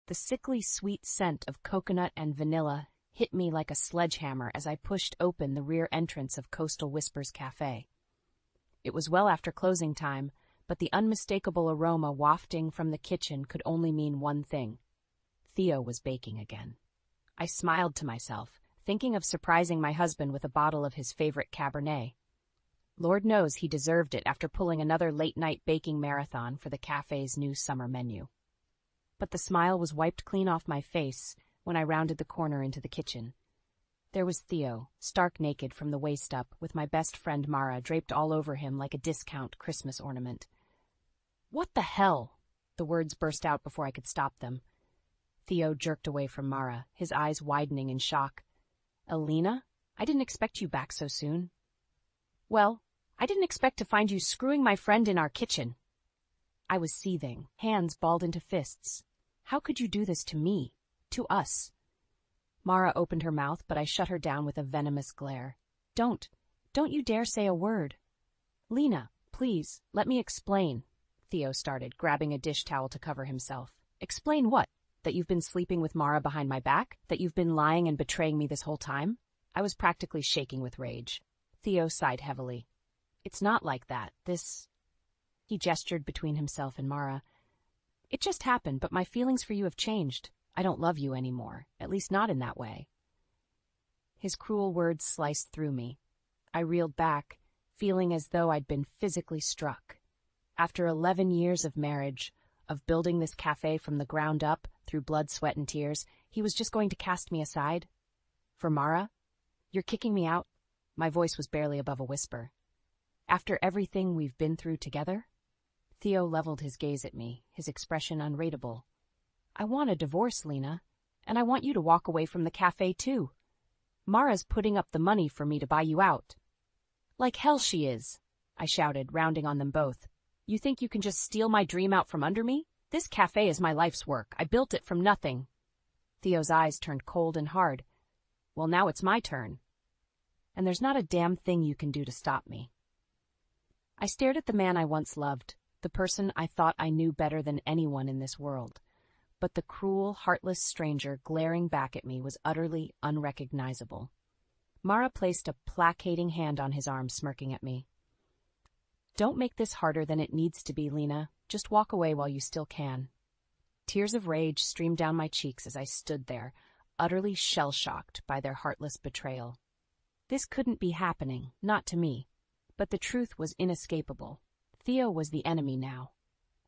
The sickly sweet scent of coconut and vanilla hit me like a sledgehammer as I pushed open the rear entrance of Coastal Whispers Cafe. It was well after closing time, but the unmistakable aroma wafting from the kitchen could only mean one thing. Theo was baking again. I smiled to myself, thinking of surprising my husband with a bottle of his favorite Cabernet. Lord knows he deserved it after pulling another late-night baking marathon for the cafe's new summer menu. But the smile was wiped clean off my face when I rounded the corner into the kitchen. There was Theo, stark naked from the waist up, with my best friend Mara draped all over him like a discount Christmas ornament. "What the hell?" The words burst out before I could stop them. Theo jerked away from Mara, his eyes widening in shock. "Alina, I didn't expect you back so soon." "Well, I didn't expect to find you screwing my friend in our kitchen." I was seething, hands balled into fists. How could you do this to me? To us? Mara opened her mouth, but I shut her down with a venomous glare. Don't you dare say a word." "Lena, please, let me explain," Theo started, grabbing a dish towel to cover himself. "Explain what? That you've been sleeping with Mara behind my back? That you've been lying and betraying me this whole time?" I was practically shaking with rage. Theo sighed heavily. "It's not like that. He gestured between himself and Mara. "It just happened, but my feelings for you have changed. I don't love you anymore, at least not in that way." His cruel words sliced through me. I reeled back, feeling as though I'd been physically struck. After 11 years of marriage, of building this cafe from the ground up, through blood, sweat, and tears, he was just going to cast me aside? For Mara? You're kicking me out? My voice was barely above a whisper. After everything we've been through together? Theo leveled his gaze at me, his expression unreadable. "I want a divorce, Lena, and I want you to walk away from the cafe too. Mara's putting up the money for me to buy you out." "Like hell she is," I shouted, rounding on them both. "You think you can just steal my dream out from under me? This cafe is my life's work. I built it from nothing." Theo's eyes turned cold and hard. "Well, now it's my turn. And there's not a damn thing you can do to stop me." I stared at the man I once loved, the person I thought I knew better than anyone in this world. But the cruel, heartless stranger glaring back at me was utterly unrecognizable. Mara placed a placating hand on his arm, smirking at me. "Don't make this harder than it needs to be, Lena. Just walk away while you still can." Tears of rage streamed down my cheeks as I stood there, utterly shell-shocked by their heartless betrayal. This couldn't be happening, not to me. But the truth was inescapable. Theo was the enemy now.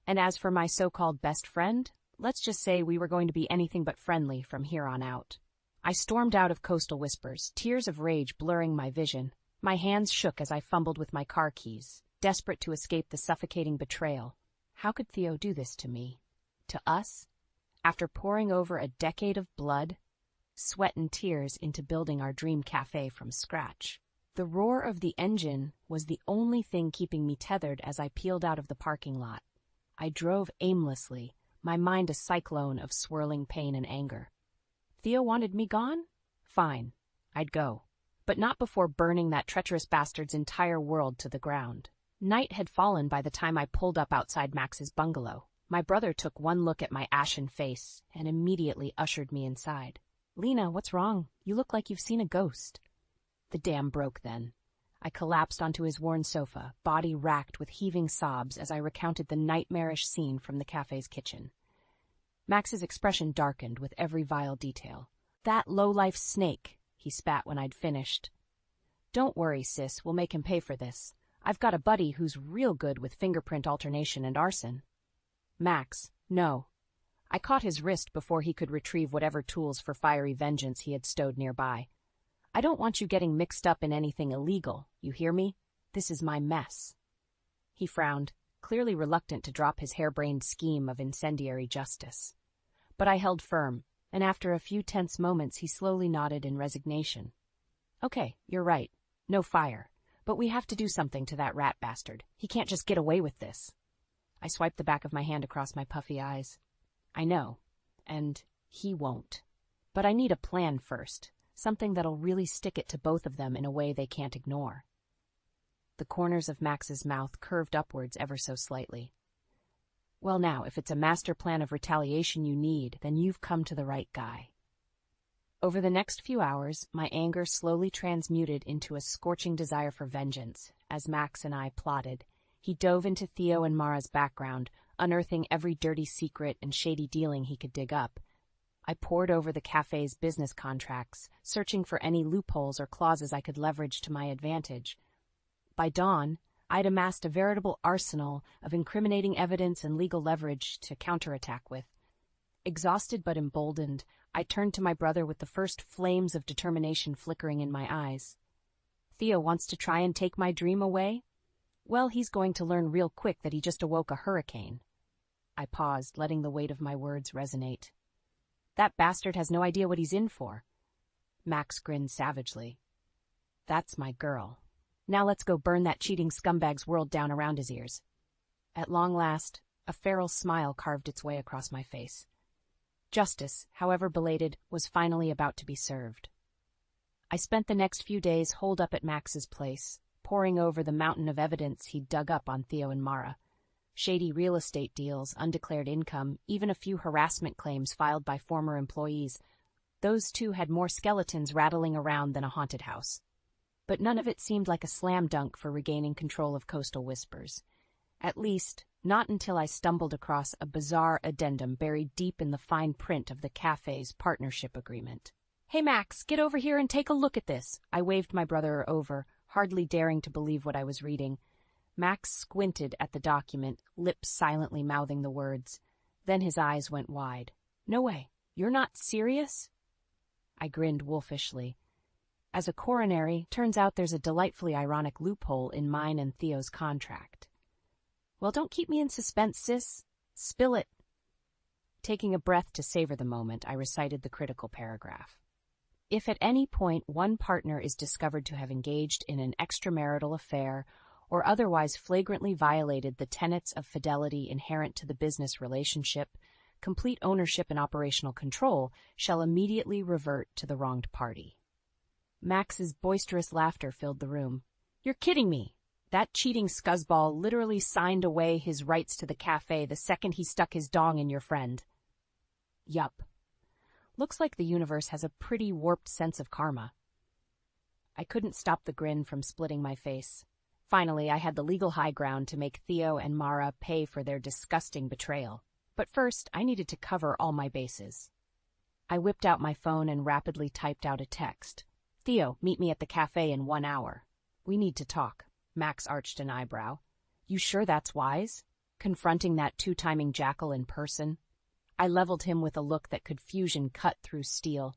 And as for my so-called best friend, let's just say we were going to be anything but friendly from here on out. I stormed out of Coastal Whispers, tears of rage blurring my vision. My hands shook as I fumbled with my car keys, desperate to escape the suffocating betrayal. How could Theo do this to me? To us? After pouring over a decade of blood, sweat, and tears into building our dream cafe from scratch. The roar of the engine was the only thing keeping me tethered as I peeled out of the parking lot. I drove aimlessly, my mind a cyclone of swirling pain and anger. Theo wanted me gone? Fine, I'd go. But not before burning that treacherous bastard's entire world to the ground. Night had fallen by the time I pulled up outside Max's bungalow. My brother took one look at my ashen face and immediately ushered me inside. "Lena, what's wrong? You look like you've seen a ghost." The dam broke then. I collapsed onto his worn sofa, body racked with heaving sobs as I recounted the nightmarish scene from the cafe's kitchen. Max's expression darkened with every vile detail. "That low-life snake," he spat when I'd finished. "Don't worry, sis, we'll make him pay for this. I've got a buddy who's real good with fingerprint alternation and arson." "Max, no." I caught his wrist before he could retrieve whatever tools for fiery vengeance he had stowed nearby. "I don't want you getting mixed up in anything illegal, you hear me? This is my mess." He frowned, clearly reluctant to drop his harebrained scheme of incendiary justice. But I held firm, and after a few tense moments he slowly nodded in resignation. "Okay, you're right. No fire. But we have to do something to that rat bastard. He can't just get away with this." I swiped the back of my hand across my puffy eyes. "I know. And he won't. But I need a plan first. Something that'll really stick it to both of them in a way they can't ignore." The corners of Max's mouth curved upwards ever so slightly. Well now, if it's a master plan of retaliation you need, then you've come to the right guy. Over the next few hours, my anger slowly transmuted into a scorching desire for vengeance. As Max and I plotted, he dove into Theo and Mara's background, unearthing every dirty secret and shady dealing he could dig up. I pored over the cafe's business contracts, searching for any loopholes or clauses I could leverage to my advantage. By dawn, I'd amassed a veritable arsenal of incriminating evidence and legal leverage to counterattack with. Exhausted but emboldened, I turned to my brother with the first flames of determination flickering in my eyes. Theo wants to try and take my dream away? Well, he's going to learn real quick that he just awoke a hurricane. I paused, letting the weight of my words resonate. That bastard has no idea what he's in for. Max grinned savagely. That's my girl. Now let's go burn that cheating scumbag's world down around his ears. At long last, a feral smile carved its way across my face. Justice, however belated, was finally about to be served. I spent the next few days holed up at Max's place, poring over the mountain of evidence he'd dug up on Theo and Mara. Shady real estate deals, undeclared income, even a few harassment claims filed by former employees. Those two had more skeletons rattling around than a haunted house. But none of it seemed like a slam dunk for regaining control of Coastal Whispers. At least, not until I stumbled across a bizarre addendum buried deep in the fine print of the cafe's partnership agreement. "Hey Max, get over here and take a look at this." I waved my brother over, hardly daring to believe what I was reading. Max squinted at the document, lips silently mouthing the words. Then his eyes went wide. "No way. You're not serious?" I grinned wolfishly. As a coronary, turns out there's a delightfully ironic loophole in mine and Theo's contract. "Well, don't keep me in suspense, sis. Spill it." Taking a breath to savor the moment, I recited the critical paragraph. If at any point one partner is discovered to have engaged in an extramarital affair or otherwise flagrantly violated the tenets of fidelity inherent to the business relationship, complete ownership and operational control shall immediately revert to the wronged party. Max's boisterous laughter filled the room. "You're kidding me. That cheating scuzzball literally signed away his rights to the cafe the second he stuck his dong in your friend." "Yup. Looks like the universe has a pretty warped sense of karma." I couldn't stop the grin from splitting my face. Finally, I had the legal high ground to make Theo and Mara pay for their disgusting betrayal. But first, I needed to cover all my bases. I whipped out my phone and rapidly typed out a text. "Theo, meet me at the cafe in 1 hour. We need to talk." Max arched an eyebrow. "You sure that's wise? Confronting that two-timing jackal in person?" I leveled him with a look that could fusion cut through steel.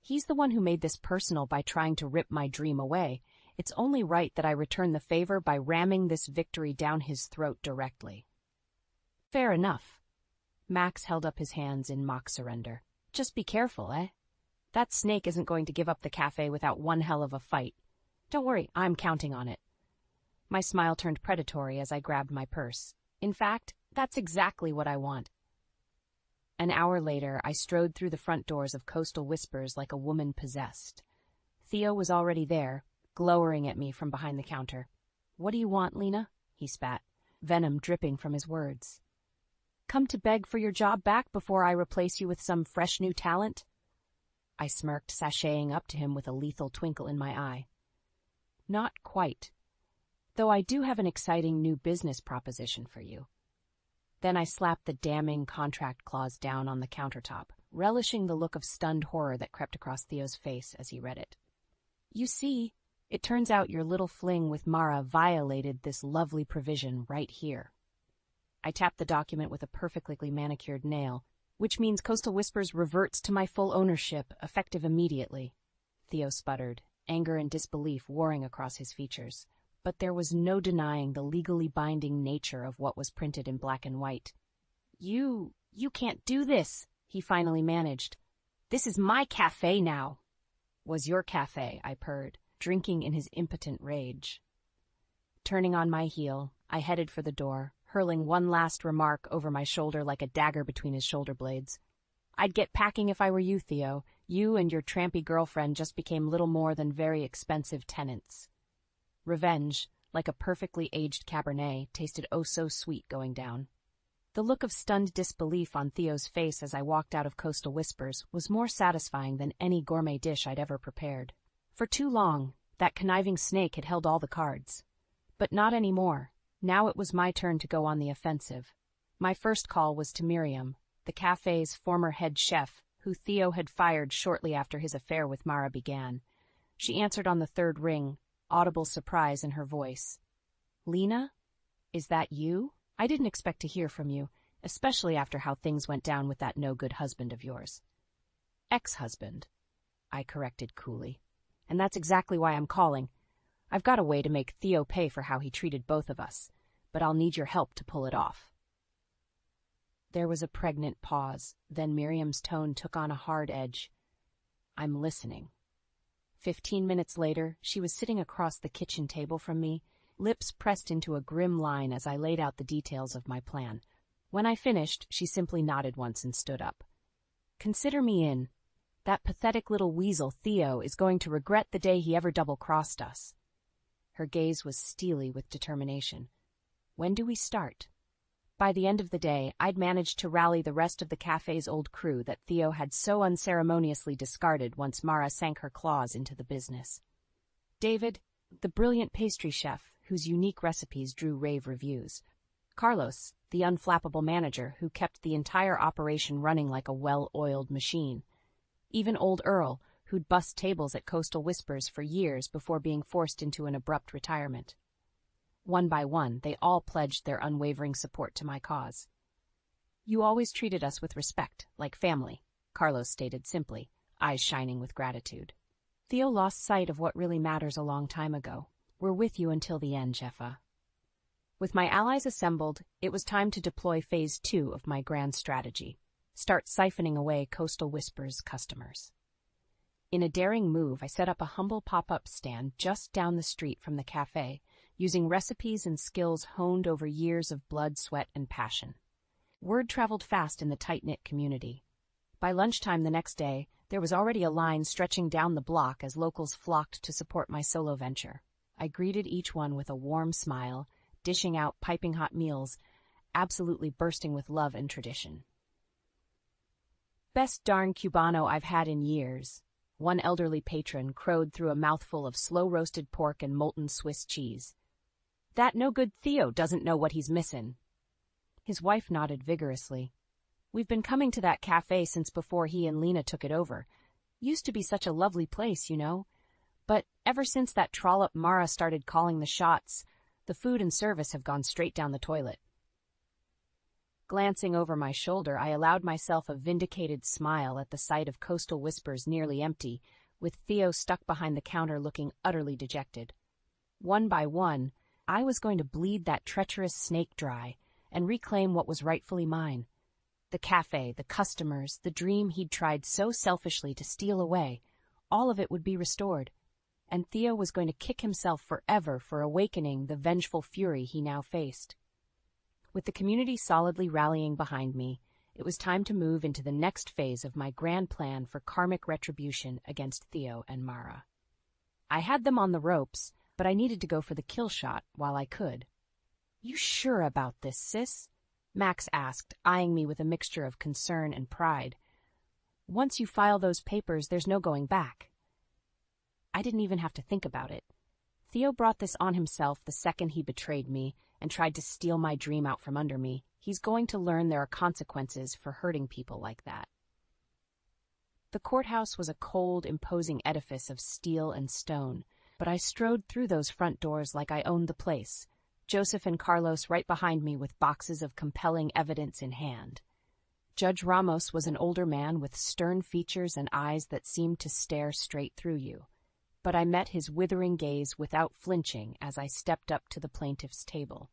"He's the one who made this personal by trying to rip my dream away. It's only right that I return the favor by ramming this victory down his throat directly." "Fair enough." Max held up his hands in mock surrender. "Just be careful, eh? That snake isn't going to give up the cafe without one hell of a fight. Don't worry, I'm counting on it." My smile turned predatory as I grabbed my purse. In fact, that's exactly what I want. An hour later, I strode through the front doors of Coastal Whispers like a woman possessed. Theo was already there, glowering at me from behind the counter. "What do you want, Lena?" he spat, venom dripping from his words. "Come to beg for your job back before I replace you with some fresh new talent?" I smirked, sashaying up to him with a lethal twinkle in my eye. "Not quite. Though I do have an exciting new business proposition for you." Then I slapped the damning contract clause down on the countertop, relishing the look of stunned horror that crept across Theo's face as he read it. "You see, it turns out your little fling with Mara violated this lovely provision right here." I tapped the document with a perfectly manicured nail, "which means Coastal Whispers reverts to my full ownership, effective immediately." Theo sputtered, anger and disbelief warring across his features. But there was no denying the legally binding nature of what was printed in black and white. You can't do this," he finally managed. "This is my cafe now." "Was your cafe," I purred, drinking in his impotent rage. Turning on my heel, I headed for the door, hurling one last remark over my shoulder like a dagger between his shoulder blades. "I'd get packing if I were you, Theo. You and your trampy girlfriend just became little more than very expensive tenants." Revenge, like a perfectly aged Cabernet, tasted oh so sweet going down. The look of stunned disbelief on Theo's face as I walked out of Coastal Whispers was more satisfying than any gourmet dish I'd ever prepared. For too long, that conniving snake had held all the cards. But not anymore. Now it was my turn to go on the offensive. My first call was to Miriam, the cafe's former head chef, who Theo had fired shortly after his affair with Mara began. She answered on the third ring, audible surprise in her voice. "Lena? Is that you? I didn't expect to hear from you, especially after how things went down with that no-good husband of yours." "Ex-husband," I corrected coolly. "And that's exactly why I'm calling. I've got a way to make Theo pay for how he treated both of us, but I'll need your help to pull it off." There was a pregnant pause, then Miriam's tone took on a hard edge. "I'm listening." 15 minutes later, she was sitting across the kitchen table from me, lips pressed into a grim line as I laid out the details of my plan. When I finished, she simply nodded once and stood up. "Consider me in. That pathetic little weasel, Theo, is going to regret the day he ever double-crossed us." Her gaze was steely with determination. "When do we start?" By the end of the day, I'd managed to rally the rest of the cafe's old crew that Theo had so unceremoniously discarded once Mara sank her claws into the business. David, the brilliant pastry chef, whose unique recipes drew rave reviews. Carlos, the unflappable manager who kept the entire operation running like a well-oiled machine. Even old Earl, who'd bust tables at Coastal Whispers for years before being forced into an abrupt retirement. One by one, they all pledged their unwavering support to my cause. "You always treated us with respect, like family," Carlos stated simply, eyes shining with gratitude. "Theo lost sight of what really matters a long time ago. We're with you until the end, Jeffa." With my allies assembled, it was time to deploy Phase 2 of my grand strategy. Start siphoning away Coastal Whispers customers. In a daring move, I set up a humble pop-up stand just down the street from the cafe, using recipes and skills honed over years of blood, sweat, and passion. Word traveled fast in the tight-knit community. By lunchtime the next day, there was already a line stretching down the block as locals flocked to support my solo venture. I greeted each one with a warm smile, dishing out piping hot meals, absolutely bursting with love and tradition. "Best darn Cubano I've had in years," one elderly patron crowed through a mouthful of slow-roasted pork and molten Swiss cheese. "That no-good Theo doesn't know what he's missin'." His wife nodded vigorously. "We've been coming to that cafe since before he and Lena took it over. Used to be such a lovely place, you know. But ever since that trollop Mara started calling the shots, the food and service have gone straight down the toilet." Glancing over my shoulder, I allowed myself a vindicated smile at the sight of Coastal Whispers nearly empty, with Theo stuck behind the counter looking utterly dejected. One by one, I was going to bleed that treacherous snake dry and reclaim what was rightfully mine. The cafe, the customers, the dream he'd tried so selfishly to steal away, all of it would be restored. And Theo was going to kick himself forever for awakening the vengeful fury he now faced. With the community solidly rallying behind me, it was time to move into the next phase of my grand plan for karmic retribution against Theo and Mara. I had them on the ropes, but I needed to go for the kill shot while I could. "You sure about this, sis?" Max asked, eyeing me with a mixture of concern and pride. "Once you file those papers, there's no going back." I didn't even have to think about it. Theo brought this on himself the second he betrayed me and tried to steal my dream out from under me. He's going to learn there are consequences for hurting people like that. The courthouse was a cold, imposing edifice of steel and stone, but I strode through those front doors like I owned the place, Joseph and Carlos right behind me with boxes of compelling evidence in hand. Judge Ramos was an older man with stern features and eyes that seemed to stare straight through you. But I met his withering gaze without flinching as I stepped up to the plaintiff's table.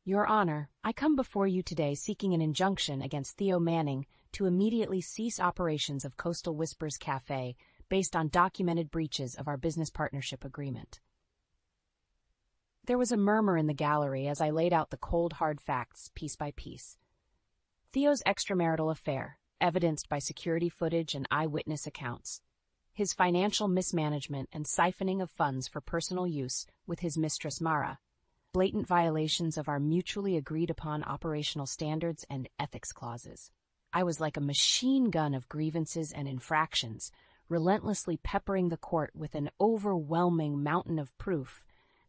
"Your Honor, I come before you today seeking an injunction against Theo Manning to immediately cease operations of Coastal Whispers Cafe based on documented breaches of our business partnership agreement." There was a murmur in the gallery as I laid out the cold, hard facts piece by piece. Theo's extramarital affair, evidenced by security footage and eyewitness accounts. His financial mismanagement and siphoning of funds for personal use with his mistress Mara. blatant violations of our mutually agreed-upon operational standards and ethics clauses. I was like a machine gun of grievances and infractions, relentlessly peppering the court with an overwhelming mountain of proof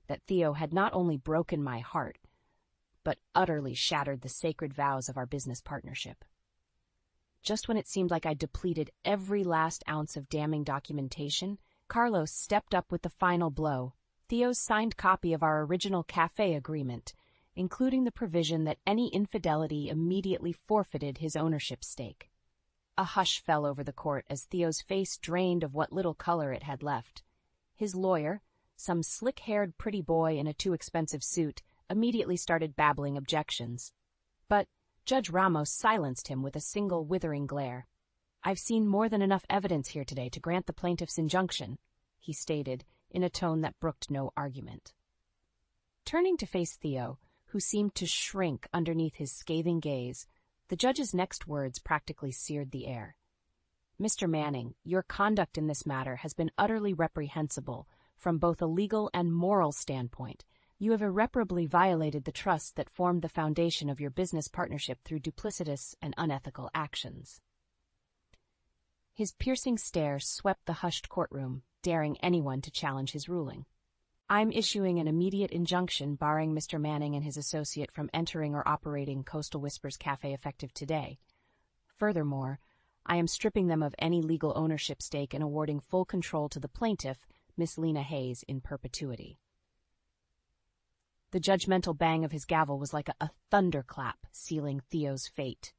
that Theo had not only broken my heart, but utterly shattered the sacred vows of our business partnership. Just when it seemed like I depleted every last ounce of damning documentation, Carlos stepped up with the final blow, Theo's signed copy of our original cafe agreement, including the provision that any infidelity immediately forfeited his ownership stake. A hush fell over the court as Theo's face drained of what little color it had left. His lawyer, some slick-haired pretty boy in a too-expensive suit, immediately started babbling objections. But Judge Ramos silenced him with a single withering glare. "I've seen more than enough evidence here today to grant the plaintiff's injunction," he stated, in a tone that brooked no argument. Turning to face Theo, who seemed to shrink underneath his scathing gaze, the judge's next words practically seared the air. "Mr. Manning, your conduct in this matter has been utterly reprehensible from both a legal and moral standpoint. You have irreparably violated the trust that formed the foundation of your business partnership through duplicitous and unethical actions." His piercing stare swept the hushed courtroom, daring anyone to challenge his ruling. "I'm issuing an immediate injunction barring Mr. Manning and his associate from entering or operating Coastal Whispers Cafe effective today. Furthermore, I am stripping them of any legal ownership stake and awarding full control to the plaintiff, Miss Lena Hayes, in perpetuity." The judgmental bang of his gavel was like a thunderclap sealing Theo's fate.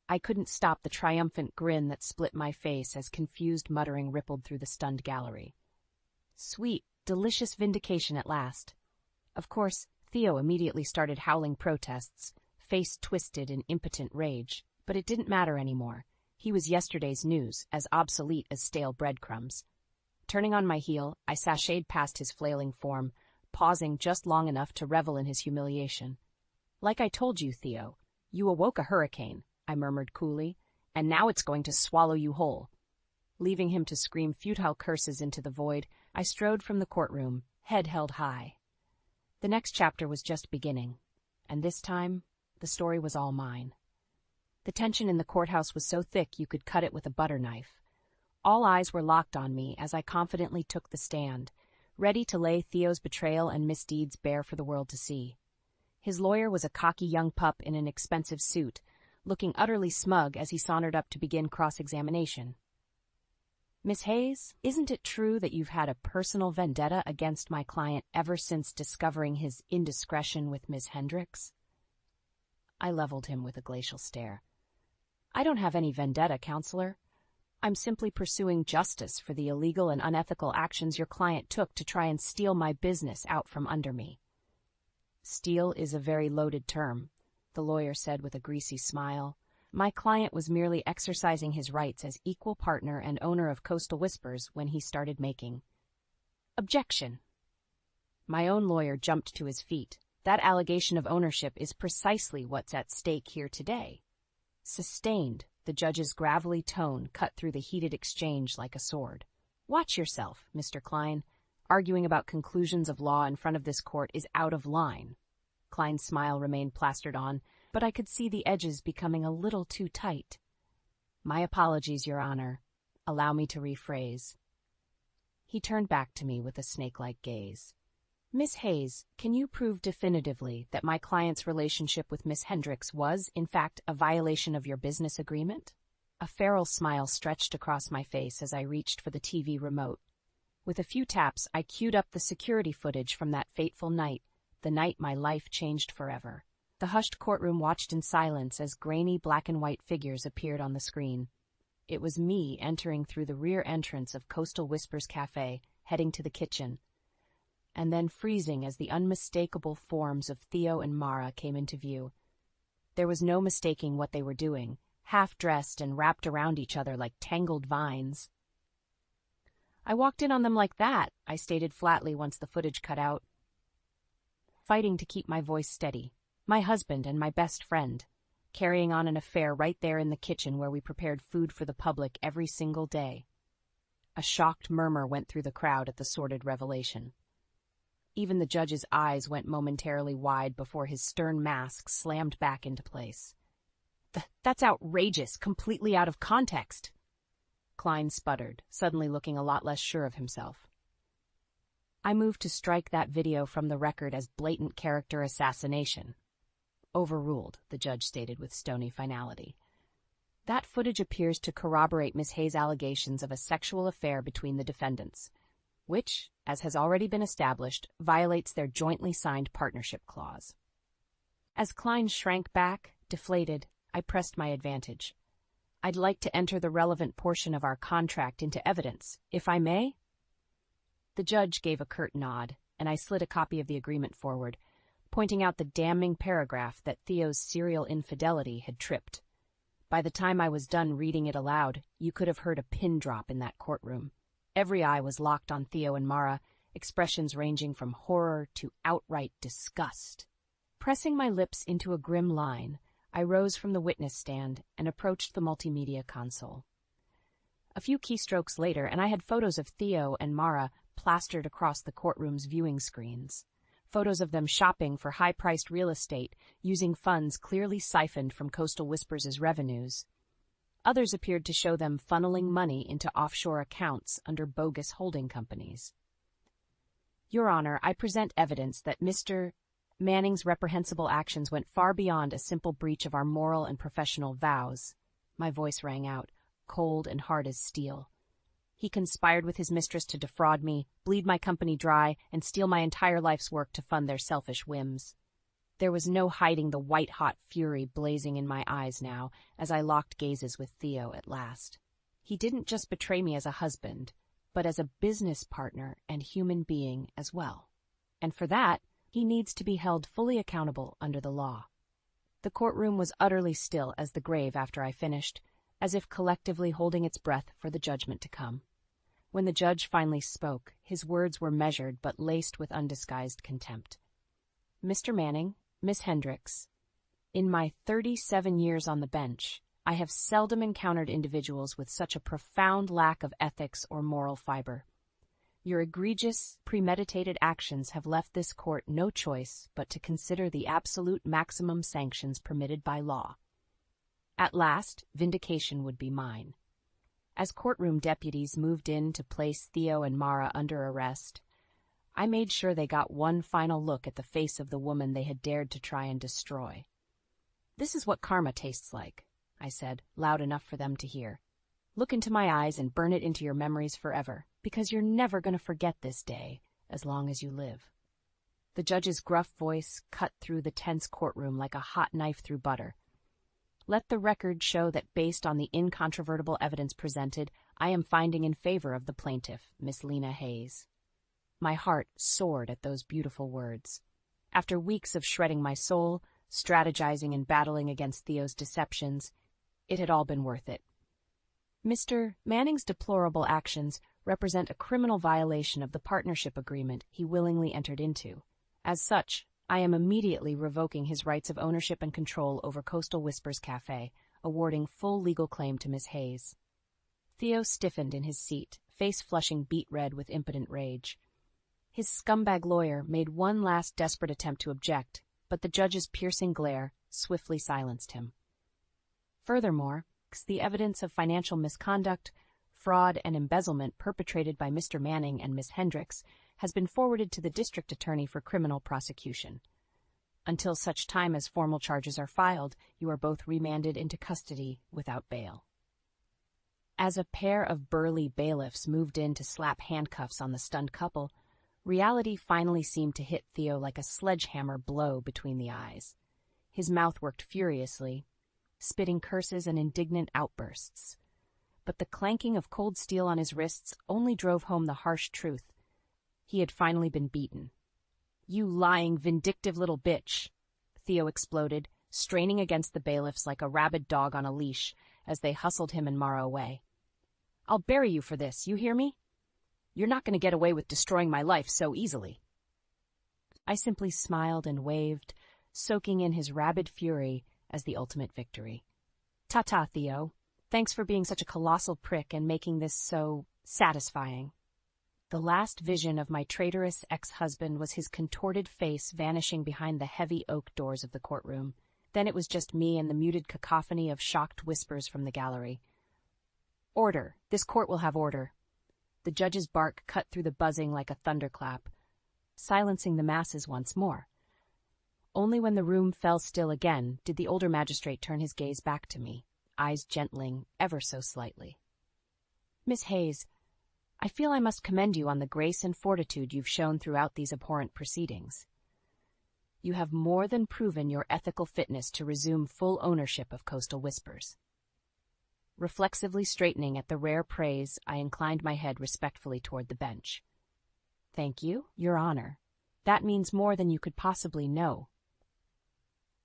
I couldn't stop the triumphant grin that split my face as confused muttering rippled through the stunned gallery. Sweet, delicious vindication at last. Of course, Theo immediately started howling protests, face twisted in impotent rage, but it didn't matter anymore. He was yesterday's news, as obsolete as stale breadcrumbs. Turning on my heel, I sashayed past his flailing form, pausing just long enough to revel in his humiliation. "Like I told you, Theo, you awoke a hurricane," I murmured coolly, "and now it's going to swallow you whole." Leaving him to scream futile curses into the void, I strode from the courtroom, head held high. The next chapter was just beginning, and this time, the story was all mine. The tension in the courthouse was so thick you could cut it with a butter knife. All eyes were locked on me as I confidently took the stand, ready to lay Theo's betrayal and misdeeds bare for the world to see. His lawyer was a cocky young pup in an expensive suit, looking utterly smug as he sauntered up to begin cross-examination. "Miss Hayes, isn't it true that you've had a personal vendetta against my client ever since discovering his indiscretion with Miss Hendricks?" I leveled him with a glacial stare. "I don't have any vendetta, counselor. I'm simply pursuing justice for the illegal and unethical actions your client took to try and steal my business out from under me." "Steal is a very loaded term," the lawyer said with a greasy smile. "My client was merely exercising his rights as equal partner and owner of Coastal Whispers when he started making." "Objection!" My own lawyer jumped to his feet. "That allegation of ownership is precisely what's at stake here today." Sustained, the judge's gravelly tone cut through the heated exchange like a sword. "Watch yourself, Mr. Klein. Arguing about conclusions of law in front of this court is out of line." Klein's smile remained plastered on, but I could see the edges becoming a little too tight. "My apologies, Your Honor. Allow me to rephrase." He turned back to me with a snake-like gaze. "Miss Hayes, can you prove definitively that my client's relationship with Miss Hendricks was, in fact, a violation of your business agreement?" A feral smile stretched across my face as I reached for the TV remote. With a few taps, I queued up the security footage from that fateful night, the night my life changed forever. The hushed courtroom watched in silence as grainy black-and-white figures appeared on the screen. It was me entering through the rear entrance of Coastal Whispers Cafe, heading to the kitchen, and then freezing as the unmistakable forms of Theo and Mara came into view. There was no mistaking what they were doing, half-dressed and wrapped around each other like tangled vines. "I walked in on them like that," I stated flatly once the footage cut out, fighting to keep my voice steady. "My husband and my best friend, carrying on an affair right there in the kitchen where we prepared food for the public every single day." A shocked murmur went through the crowd at the sordid revelation. Even the judge's eyes went momentarily wide before his stern mask slammed back into place. That's outrageous, completely out of context. Klein sputtered, suddenly looking a lot less sure of himself. I moved to strike that video from the record as blatant character assassination. Overruled, the judge stated with stony finality. That footage appears to corroborate Miss Hayes' allegations of a sexual affair between the defendants, which, as has already been established, violates their jointly signed partnership clause. As Klein shrank back, deflated, I pressed my advantage. I'd like to enter the relevant portion of our contract into evidence, if I may? The judge gave a curt nod, and I slid a copy of the agreement forward, pointing out the damning paragraph that Theo's serial infidelity had tripped. By the time I was done reading it aloud, you could have heard a pin drop in that courtroom. Every eye was locked on Theo and Mara, expressions ranging from horror to outright disgust. Pressing my lips into a grim line, I rose from the witness stand and approached the multimedia console. A few keystrokes later, and I had photos of Theo and Mara plastered across the courtroom's viewing screens. Photos of them shopping for high-priced real estate, using funds clearly siphoned from Coastal Whispers' revenues. Others appeared to show them funneling money into offshore accounts under bogus holding companies. Your Honor, I present evidence that Mr. Manning's reprehensible actions went far beyond a simple breach of our moral and professional vows. My voice rang out, cold and hard as steel. He conspired with his mistress to defraud me, bleed my company dry, and steal my entire life's work to fund their selfish whims. There was no hiding the white-hot fury blazing in my eyes now, as I locked gazes with Theo at last. He didn't just betray me as a husband, but as a business partner and human being as well. And for that, he needs to be held fully accountable under the law. The courtroom was utterly still as the grave after I finished, as if collectively holding its breath for the judgment to come. When the judge finally spoke, his words were measured but laced with undisguised contempt. Mr. Manning, Miss Hendricks, in my 37 years on the bench, I have seldom encountered individuals with such a profound lack of ethics or moral fiber. Your egregious, premeditated actions have left this court no choice but to consider the absolute maximum sanctions permitted by law. At last, vindication would be mine. As courtroom deputies moved in to place Theo and Mara under arrest, I made sure they got one final look at the face of the woman they had dared to try and destroy. This is what karma tastes like, I said, loud enough for them to hear. Look into my eyes and burn it into your memories forever, because you're never going to forget this day as long as you live. The judge's gruff voice cut through the tense courtroom like a hot knife through butter. Let the record show that based on the incontrovertible evidence presented, I am finding in favor of the plaintiff, Miss Lena Hayes. My heart soared at those beautiful words. After weeks of shredding my soul, strategizing and battling against Theo's deceptions, it had all been worth it. Mr. Manning's deplorable actions represent a criminal violation of the partnership agreement he willingly entered into. As such, I am immediately revoking his rights of ownership and control over Coastal Whispers Cafe, awarding full legal claim to Miss Hayes. Theo stiffened in his seat, face flushing beet red with impotent rage. His scumbag lawyer made one last desperate attempt to object, but the judge's piercing glare swiftly silenced him. Furthermore, the evidence of financial misconduct, fraud, and embezzlement perpetrated by Mr. Manning and Miss Hendricks has been forwarded to the district attorney for criminal prosecution. Until such time as formal charges are filed, you are both remanded into custody without bail. As a pair of burly bailiffs moved in to slap handcuffs on the stunned couple, reality finally seemed to hit Theo like a sledgehammer blow between the eyes. His mouth worked furiously, spitting curses and indignant outbursts. But the clanking of cold steel on his wrists only drove home the harsh truth. He had finally been beaten. "You lying, vindictive little bitch," Theo exploded, straining against the bailiffs like a rabid dog on a leash as they hustled him and Mara away. "I'll bury you for this, you hear me? You're not going to get away with destroying my life so easily." I simply smiled and waved, soaking in his rabid fury as the ultimate victory. "Ta-ta, Theo. Thanks for being such a colossal prick and making this so satisfying." The last vision of my traitorous ex-husband was his contorted face vanishing behind the heavy oak doors of the courtroom. Then it was just me and the muted cacophony of shocked whispers from the gallery. "Order! This court will have order." The judge's bark cut through the buzzing like a thunderclap, silencing the masses once more. Only when the room fell still again did the older magistrate turn his gaze back to me, eyes gentling ever so slightly. "Miss Hayes, I feel I must commend you on the grace and fortitude you've shown throughout these abhorrent proceedings. You have more than proven your ethical fitness to resume full ownership of Coastal Whispers." Reflexively straightening at the rare praise, I inclined my head respectfully toward the bench. "Thank you, Your Honor. That means more than you could possibly know."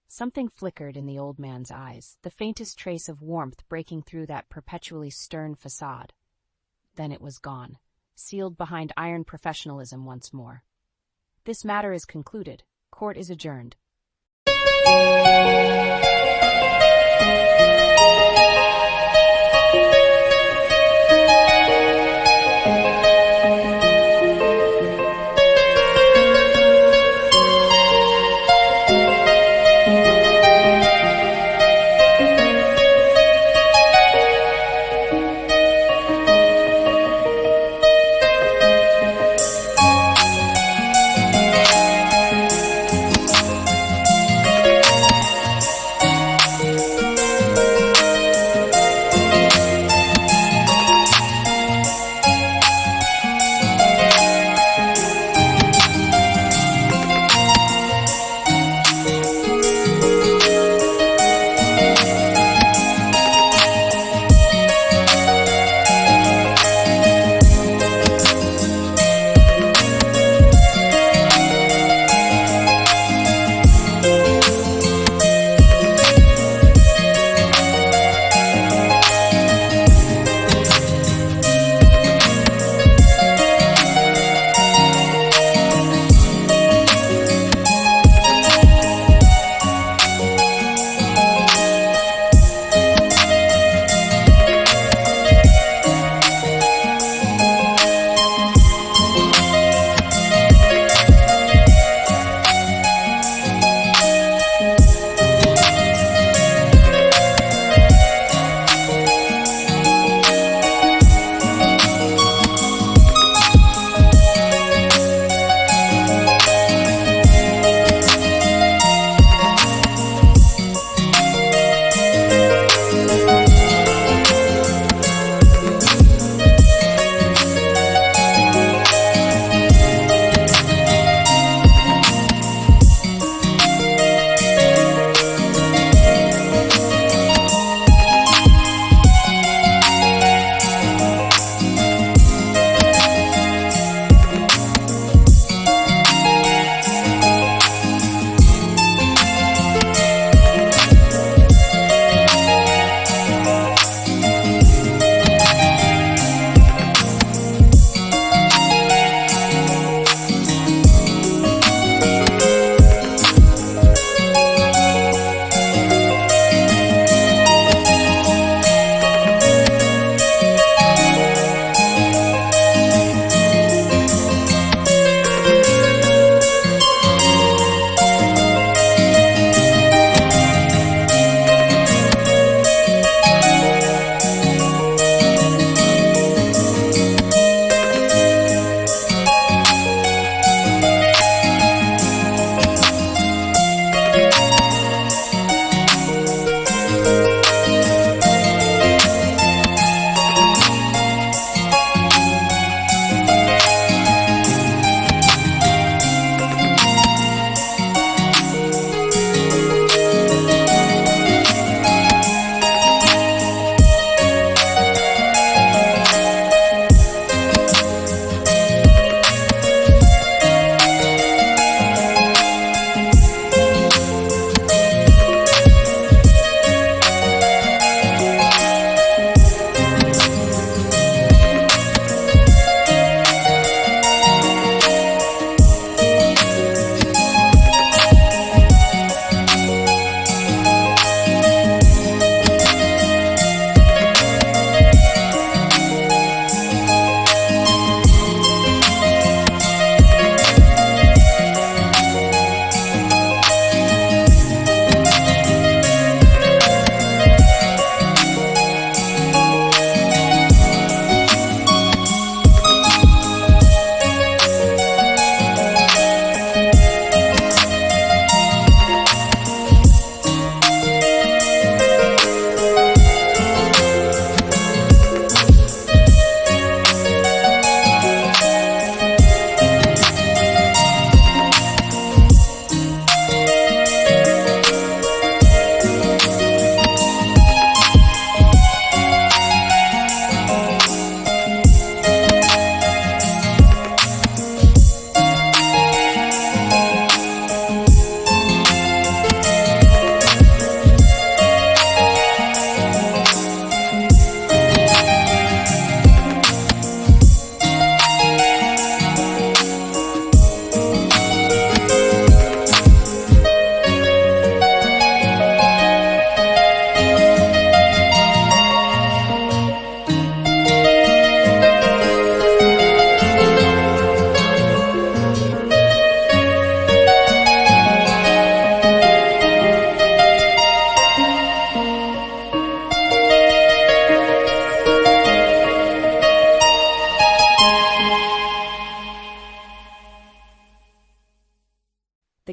Something flickered in the old man's eyes, the faintest trace of warmth breaking through that perpetually stern facade. Then it was gone, sealed behind iron professionalism once more. "This matter is concluded. Court is adjourned."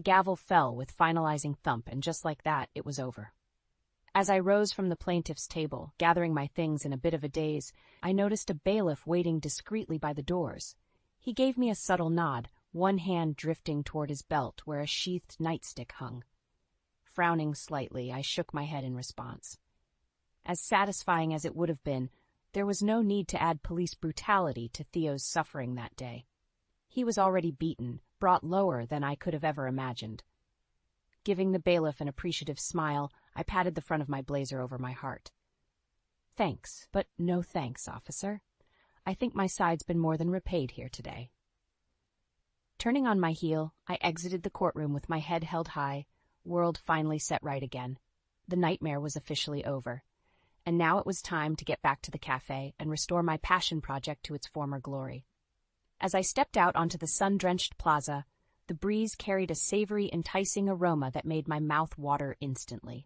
gavel fell with finalizing thump, and just like that, it was over. As I rose from the plaintiff's table, gathering my things in a bit of a daze, I noticed a bailiff waiting discreetly by the doors. He gave me a subtle nod, one hand drifting toward his belt where a sheathed nightstick hung. Frowning slightly, I shook my head in response. As satisfying as it would have been, there was no need to add police brutality to Theo's suffering that day. He was already beaten, brought lower than I could have ever imagined. Giving the bailiff an appreciative smile, I patted the front of my blazer over my heart. Thanks, but no thanks, officer. I think my side's been more than repaid here today. Turning on my heel, I exited the courtroom with my head held high, world finally set right again. The nightmare was officially over, and now it was time to get back to the cafe and restore my passion project to its former glory. As I stepped out onto the sun-drenched plaza, the breeze carried a savory, enticing aroma that made my mouth water instantly.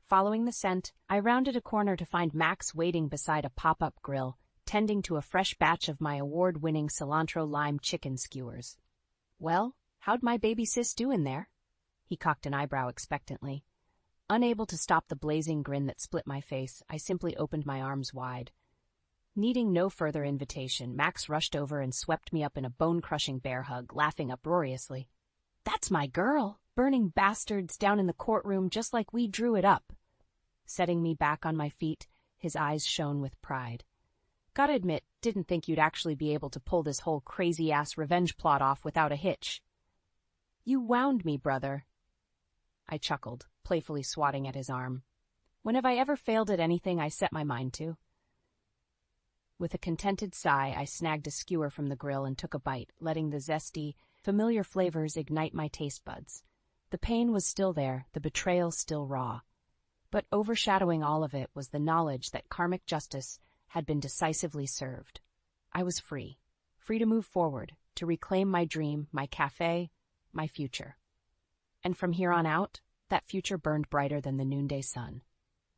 Following the scent, I rounded a corner to find Max waiting beside a pop-up grill, tending to a fresh batch of my award-winning cilantro-lime chicken skewers. Well, how'd my baby sis do in there? He cocked an eyebrow expectantly. Unable to stop the blazing grin that split my face, I simply opened my arms wide. Needing no further invitation, Max rushed over and swept me up in a bone-crushing bear hug, laughing uproariously. That's my girl! Burning bastards down in the courtroom just like we drew it up. Setting me back on my feet, his eyes shone with pride. Gotta admit, didn't think you'd actually be able to pull this whole crazy-ass revenge plot off without a hitch. You wound me, brother. I chuckled, playfully swatting at his arm. When have I ever failed at anything I set my mind to? With a contented sigh, I snagged a skewer from the grill and took a bite, letting the zesty, familiar flavors ignite my taste buds. The pain was still there, the betrayal still raw. But overshadowing all of it was the knowledge that karmic justice had been decisively served. I was free to move forward, to reclaim my dream, my cafe, my future. And from here on out, that future burned brighter than the noonday sun.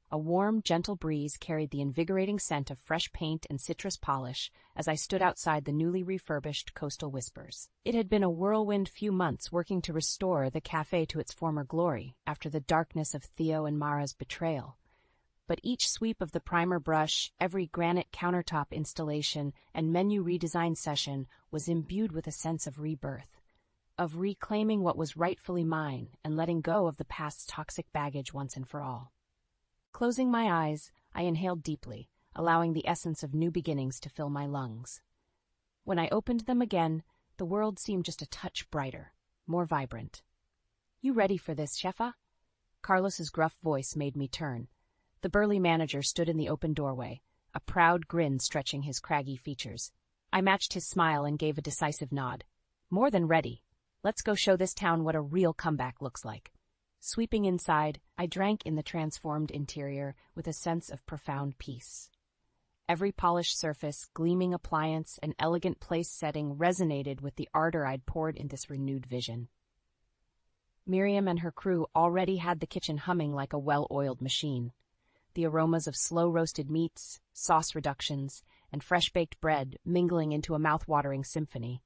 A warm, gentle breeze carried the invigorating scent of fresh paint and citrus polish as I stood outside the newly refurbished Coastal Whispers. It had been a whirlwind few months working to restore the cafe to its former glory after the darkness of Theo and Mara's betrayal. But each sweep of the primer brush, every granite countertop installation, and menu redesign session was imbued with a sense of rebirth, of reclaiming what was rightfully mine and letting go of the past's toxic baggage once and for all. Closing my eyes, I inhaled deeply, allowing the essence of new beginnings to fill my lungs. When I opened them again, the world seemed just a touch brighter, more vibrant. You ready for this, Shefa? Carlos's gruff voice made me turn. The burly manager stood in the open doorway, a proud grin stretching his craggy features. I matched his smile and gave a decisive nod. More than ready. Let's go show this town what a real comeback looks like. Sweeping inside, I drank in the transformed interior with a sense of profound peace. Every polished surface, gleaming appliance, and elegant place setting resonated with the ardor I'd poured in this renewed vision. Miriam and her crew already had the kitchen humming like a well-oiled machine. The aromas of slow-roasted meats, sauce reductions, and fresh-baked bread mingling into a mouth-watering symphony.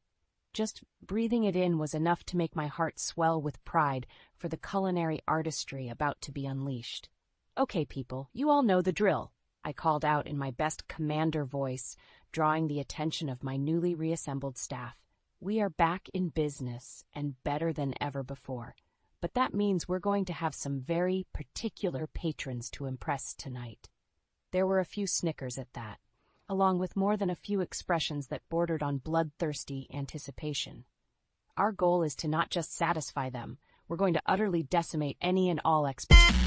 Just breathing it in was enough to make my heart swell with pride for the culinary artistry about to be unleashed. Okay, people, you all know the drill, I called out in my best commander voice, drawing the attention of my newly reassembled staff. We are back in business, and better than ever before. But that means we're going to have some very particular patrons to impress tonight. There were a few snickers at that, along with more than a few expressions that bordered on bloodthirsty anticipation. Our goal is to not just satisfy them, we're going to utterly decimate any and all expectations.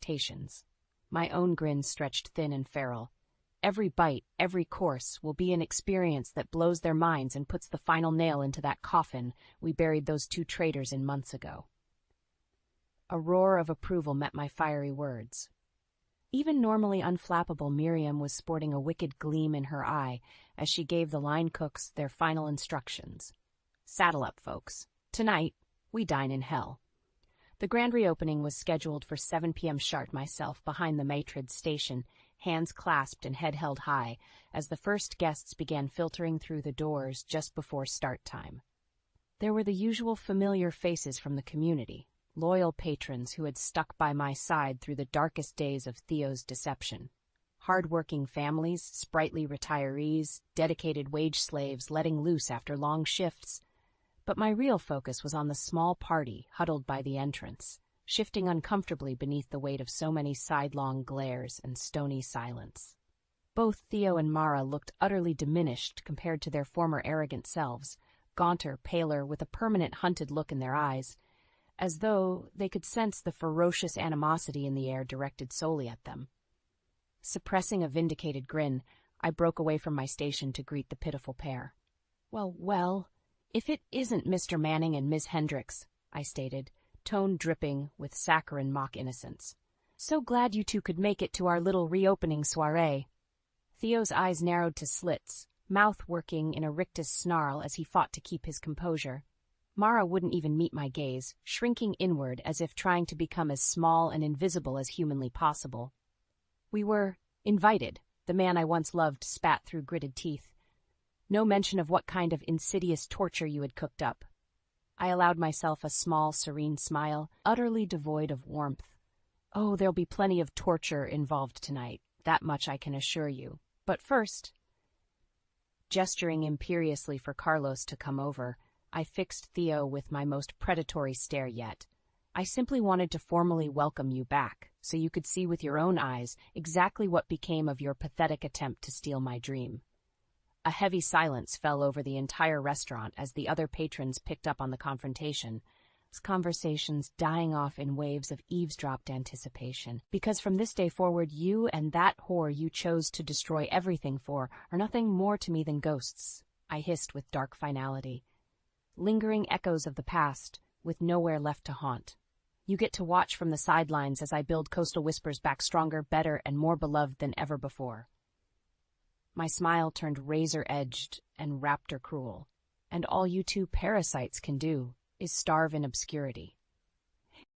expectations. My own grin stretched thin and feral. Every bite, every course, will be an experience that blows their minds and puts the final nail into that coffin we buried those two traitors in months ago. A roar of approval met my fiery words. Even normally unflappable Miriam was sporting a wicked gleam in her eye as she gave the line cooks their final instructions. Saddle up, folks. Tonight, we dine in hell. The grand reopening was scheduled for 7 p.m. sharp. Myself behind the matrid station, hands clasped and head held high, as the first guests began filtering through the doors just before start time. There were the usual familiar faces from the community, loyal patrons who had stuck by my side through the darkest days of Theo's deception. Hard-working families, sprightly retirees, dedicated wage slaves letting loose after long shifts. But my real focus was on the small party huddled by the entrance, shifting uncomfortably beneath the weight of so many sidelong glares and stony silence. Both Theo and Mara looked utterly diminished compared to their former arrogant selves, gaunter, paler, with a permanent hunted look in their eyes, as though they could sense the ferocious animosity in the air directed solely at them. Suppressing a vindicated grin, I broke away from my station to greet the pitiful pair. Well, if it isn't Mr. Manning and Miss Hendricks, I stated, tone dripping with saccharine mock innocence. So glad you two could make it to our little reopening soiree. Theo's eyes narrowed to slits, mouth working in a rictus snarl as he fought to keep his composure. Mara wouldn't even meet my gaze, shrinking inward as if trying to become as small and invisible as humanly possible. We were invited, the man I once loved spat through gritted teeth. No mention of what kind of insidious torture you had cooked up. I allowed myself a small, serene smile, utterly devoid of warmth. Oh, there'll be plenty of torture involved tonight, that much I can assure you. But first, gesturing imperiously for Carlos to come over, I fixed Theo with my most predatory stare yet. I simply wanted to formally welcome you back, so you could see with your own eyes exactly what became of your pathetic attempt to steal my dream. A heavy silence fell over the entire restaurant as the other patrons picked up on the confrontation, conversations dying off in waves of eavesdropped anticipation, because from this day forward you and that whore you chose to destroy everything for are nothing more to me than ghosts, I hissed with dark finality. Lingering echoes of the past, with nowhere left to haunt. You get to watch from the sidelines as I build Coastal Whispers back stronger, better, and more beloved than ever before. My smile turned razor-edged and raptor-cruel, and all you two parasites can do is starve in obscurity.